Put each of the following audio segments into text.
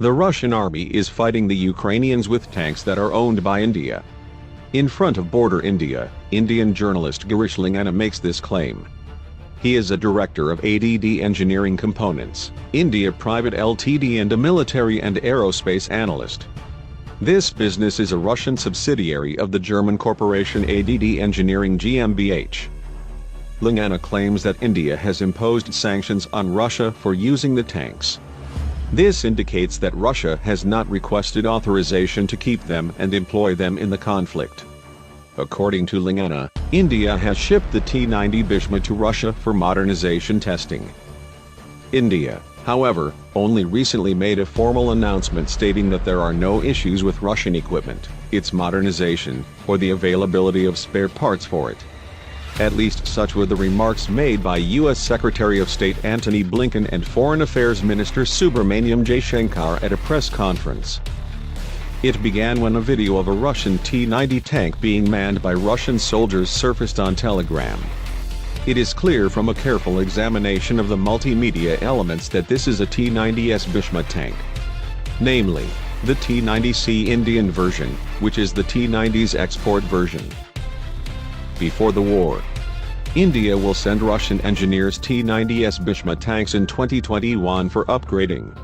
The Russian army is fighting the Ukrainians with tanks that are owned by India. In front of border India, Indian journalist Girish Linganna makes this claim. He is a director of ADD Engineering Components, India Private Ltd and a military and aerospace analyst. This business is a Russian subsidiary of the German corporation ADD Engineering GmbH. Linganna claims that India has imposed sanctions on Russia for using the tanks. This indicates that Russia has not requested authorization to keep them and employ them in the conflict. According to Linganna, India has shipped the T-90 Bhishma to Russia for modernization testing. India, however, only recently made a formal announcement stating that there are no issues with Russian equipment, its modernization, or the availability of spare parts for it. At least such were the remarks made by U.S. Secretary of State Antony Blinken and Foreign Affairs Minister Subramaniam Jaishankar at a press conference. It began when a video of a Russian T-90 tank being manned by Russian soldiers surfaced on Telegram. It is clear from a careful examination of the multimedia elements that this is a T-90S Bhishma tank. Namely, the T-90C Indian version, which is the T-90's export version. Before the war, India will send Russian engineers T-90S Bhishma tanks in 2021 for upgrading.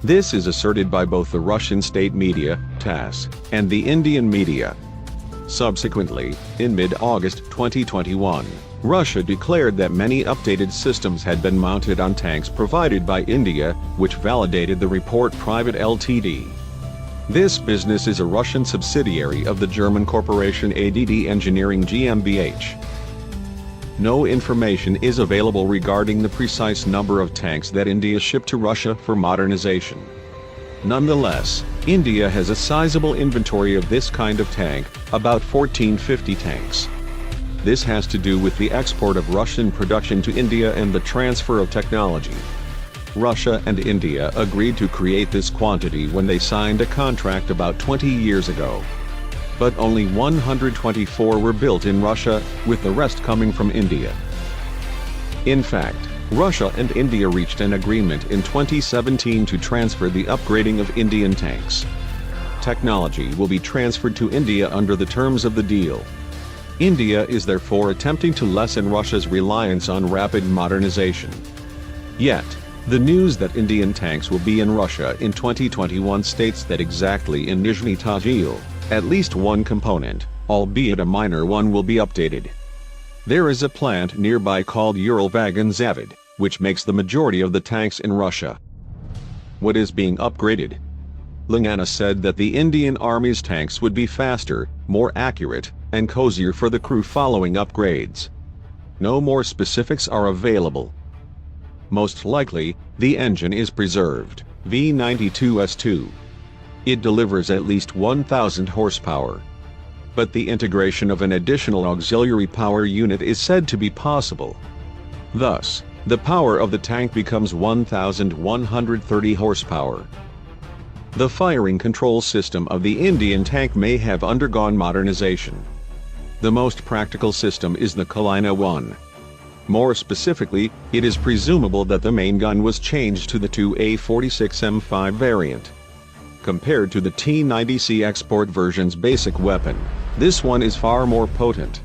This is asserted by both the Russian state media, TASS, and the Indian media. Subsequently, in mid-August 2021, Russia declared that many updated systems had been mounted on tanks provided by India, which validated the report Private Ltd. This business is a Russian subsidiary of the German corporation ADD Engineering GmbH. No information is available regarding the precise number of tanks that India shipped to Russia for modernization. Nonetheless, India has a sizable inventory of this kind of tank, about 1450 tanks. This has to do with the export of Russian production to India and the transfer of technology. Russia and India agreed to create this quantity when they signed a contract about 20 years ago. But only 124 were built in Russia, with the rest coming from India. In fact, Russia and India reached an agreement in 2017 to transfer the upgrading of Indian tanks. Technology will be transferred to India under the terms of the deal. India is therefore attempting to lessen Russia's reliance on rapid modernization. Yet, the news that Indian tanks will be in Russia in 2021 states that exactly in Nizhny Tagil, at least one component, albeit a minor one, will be updated. There is a plant nearby called Uralvagon Zavod, which makes the majority of the tanks in Russia. What is being upgraded? Linganna said that the Indian Army's tanks would be faster, more accurate, and cozier for the crew following upgrades. No more specifics are available. Most likely, the engine is preserved, V92S2. It delivers at least 1,000 horsepower. But the integration of an additional auxiliary power unit is said to be possible. Thus, the power of the tank becomes 1,130 horsepower. The firing control system of the Indian tank may have undergone modernization. The most practical system is the Kalina 1. More specifically, it is presumable that the main gun was changed to the 2A46M5 variant. Compared to the T-90C export version's basic weapon, this one is far more potent.